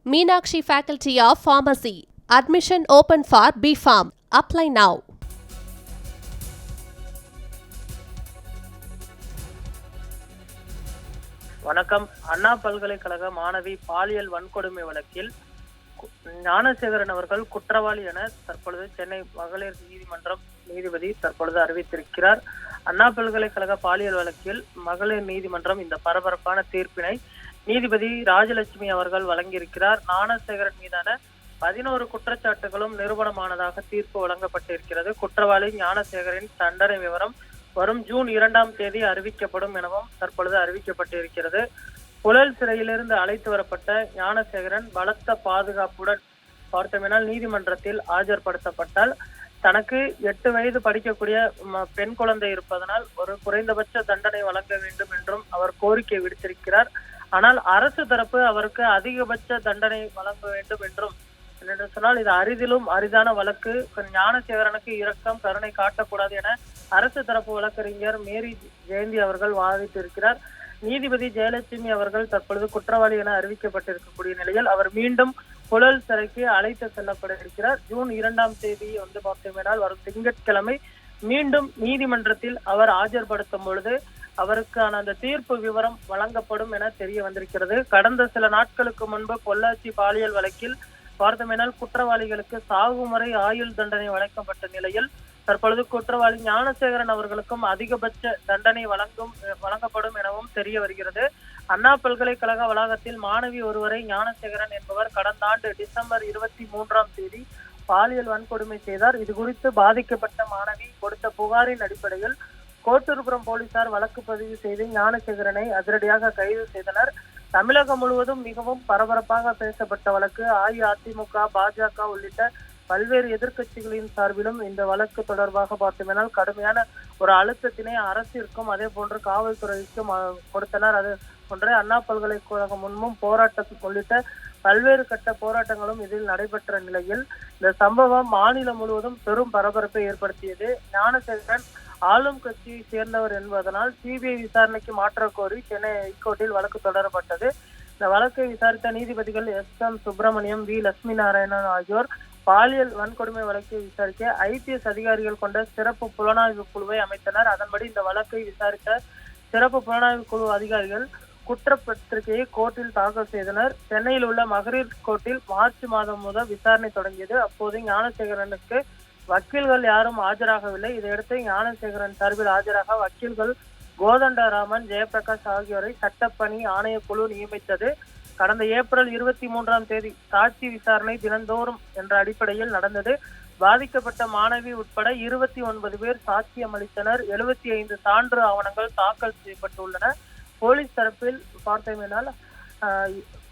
Meenakshi Faculty of Pharmacy. Admission open for B.Pharm. Apply now. வணக்கம். அண்ணா பல்கலைக்கழக மாணவி பாலியல் வன்கொடுமை வழக்கில் ஞானசேகரன் அவர்கள் குற்றவாளி என தற்பொழுது சென்னை மகளிர் நீதிமன்றம் நீதிபதி தற்பொழுது அறிவித்திருக்கிறார். அண்ணா பல்கலைக்கழக பாலியல் வழக்கில் மகளிர் நீதிமன்றம் இந்த பரபரப்பான தீர்ப்பினை நீதிபதி ராஜலட்சுமி அவர்கள் வழங்கியிருக்கிறார். ஞானசேகரன் மீதான 11 குற்றச்சாட்டுகளும் நிரூபணமானதாக தீர்ப்பு வழங்கப்பட்டிருக்கிறது. குற்றவாளி ஞானசேகரின் தண்டனை விவரம் வரும் ஜூன் 2ஆம் தேதி அறிவிக்கப்படும் எனவும் தற்பொழுது அறிவிக்கப்பட்டிருக்கிறது. புழல் சிறையிலிருந்து அழைத்து வரப்பட்ட ஞானசேகரன் பலத்த பாதுகாப்புடன் பார்த்தமெனால் நீதிமன்றத்தில் ஆஜர்படுத்தப்பட்டால் தனக்கு 8 வயது படிக்கக்கூடிய பெண் குழந்தை இருப்பதனால் ஒரு குறைந்தபட்ச தண்டனை வழங்க வேண்டும் என்றும் அவர் கோரிக்கை விடுத்திருக்கிறார். ஆனால் அரசு தரப்பு அவருக்கு அதிகபட்ச தண்டனை வழங்க வேண்டும் என்றும் சொன்னால் இது அரிதிலும் அரிதான வழக்கு, ஞானசேகரனுக்கு இரக்கம் கருணை காட்டக்கூடாது என அரசு தரப்பு வழக்கறிஞர் மேரி ஜெயந்தி அவர்கள் வாதிட்டிருக்கிறார். நீதிபதி ஜெயலட்சுமி அவர்கள் தற்பொழுது குற்றவாளி என அறிவிக்கப்பட்டிருக்கக்கூடிய நிலையில் அவர் மீண்டும் புழல் சிறைக்கு அழைத்து செல்லப்பட இருக்கிறார். ஜூன் 2ஆம் தேதி பார்த்தோமேனால் வரும் திங்கட்கிழமை மீண்டும் நீதிமன்றத்தில் அவர் ஆஜர்படுத்தும் பொழுது அவருக்கான அந்த தீர்ப்பு விவரம் வழங்கப்படும் என தெரிய வந்திருக்கிறது. கடந்த சில நாட்களுக்கு முன்பு பொள்ளாச்சி பாலியல் வழக்கில் பார்த்தோமேனால் குற்றவாளிகளுக்கு சாகுமுறை ஆயுள் தண்டனை வழங்கப்பட்ட நிலையில் தற்பொழுது குற்றவாளி ஞானசேகரன் அவர்களுக்கும் அதிகபட்ச தண்டனை வழங்கப்படும் எனவும் தெரிய வருகிறது. அண்ணா பல்கலைக்கழக வளாகத்தில் மாணவி ஒருவரை ஞானசேகரன் என்பவர் கடந்த ஆண்டு டிசம்பர் 23ஆம் தேதி பாலியல் வன்கொடுமை செய்தார். இது குறித்து பாதிக்கப்பட்ட மாணவி கொடுத்த புகாரின் அடிப்படையில் கோட்டூர்புரம் போலீசார் வழக்கு பதிவு செய்து ஞானசேகரனை அதிரடியாக கைது செய்தனர். தமிழகம் முழுவதும் மிகவும் பரபரப்பாக பேசப்பட்ட வழக்கு. அஇஅதிமுக, பாஜக உள்ளிட்ட பல்வேறு எதிர்கட்சிகளின் சார்பிலும் இந்த வழக்கு தொடர்பாக பார்த்தோம்னால் கடுமையான ஒரு அழுத்தத்தினை அரசிற்கும் அதே போன்று காவல்துறைக்கும் கொடுத்தனர். அது போன்ற அண்ணா பல்கலைக்கழகம் முன்பும் போராட்டம் உள்ளிட்ட பல்வேறு கட்ட போராட்டங்களும் இதில் நடைபெற்ற நிலையில் இந்த சம்பவம் மாநிலம் முழுவதும் பெரும் பரபரப்பை ஏற்படுத்தியது. ஞானசேகரன் ஆளும் கட்சியை சேர்ந்தவர் என்பதனால் சிபிஐ விசாரணைக்கு மாற்ற கோரி சென்னை ஹைகோர்ட்டில் வழக்கு தொடரப்பட்டது. இந்த வழக்கை விசாரித்த நீதிபதிகள் எஸ்.எம். சுப்பிரமணியம், வி. லட்சுமி நாராயணன் ஆகியோர் பாலியல் வன்கொடுமை வழக்கை விசாரிக்க ஐபிஎஸ் அதிகாரிகள் கொண்ட சிறப்பு புலனாய்வு குழுவை அமைத்தனர். அதன்படி இந்த வழக்கை விசாரித்த சிறப்பு புலனாய்வு குழு அதிகாரிகள் குற்றப்பத்திரிகையை கோர்ட்டில் தாக்கல் செய்தனர். சென்னையில் உள்ள மகளிர் கோர்ட்டில் மார்ச் மாதம் முதல் விசாரணை தொடங்கியது. அப்போது ஞானசேகரனுக்கு வக்கீல்கள் யாரும் ஆஜராகவில்லை. இதையடுத்து ஞானசேகரன் சார்பில் ஆஜராக வக்கீல்கள் கோதண்டராமன், ஜெயபிரகாஷ் ஆகியோரை சட்டப்பணி ஆணையக்குழு நியமித்தது. கடந்த ஏப்ரல் 23ஆம் தேதி சாட்சி விசாரணை தினந்தோறும் என்ற அடிப்படையில் நடந்தது. பாதிக்கப்பட்ட மாணவி உட்பட 29 பேர் சாட்சியம் அளித்தனர். 75 சான்று ஆவணங்கள் தாக்கல் செய்யப்பட்டுள்ளன. போலீஸ் தரப்பில் பார்த்தோமேனால்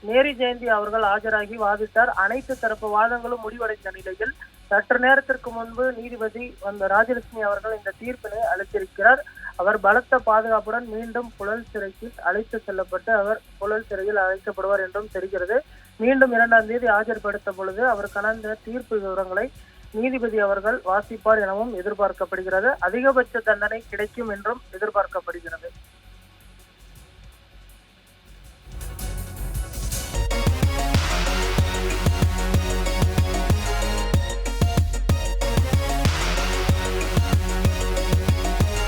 மேரி ஜெயந்தி அவர்கள் ஆஜராகி வாதிட்டார். அனைத்து தரப்பு வாதங்களும் முடிவடைந்த நிலையில் சற்று நேரத்திற்கு முன்பு நீதிபதி ராஜலட்சுமி அவர்கள் இந்த தீர்ப்பினை அளித்திருக்கிறார். அவர் பலத்த பாதுகாப்புடன் மீண்டும் புழல் சிறைக்கு அழைத்து செல்லப்பட்டு அவர் புழல் சிறையில் அழைக்கப்படுவார் என்றும் தெரிகிறது. மீண்டும் 2ஆம் தேதி ஆஜர்படுத்த பொழுது அவருக்கான இந்த தீர்ப்பு விவரங்களை நீதிபதி அவர்கள் வாசிப்பார் எனவும் எதிர்பார்க்கப்படுகிறது. அதிகபட்ச தண்டனை கிடைக்கும் என்றும் எதிர்பார்க்கப்படுகிறது.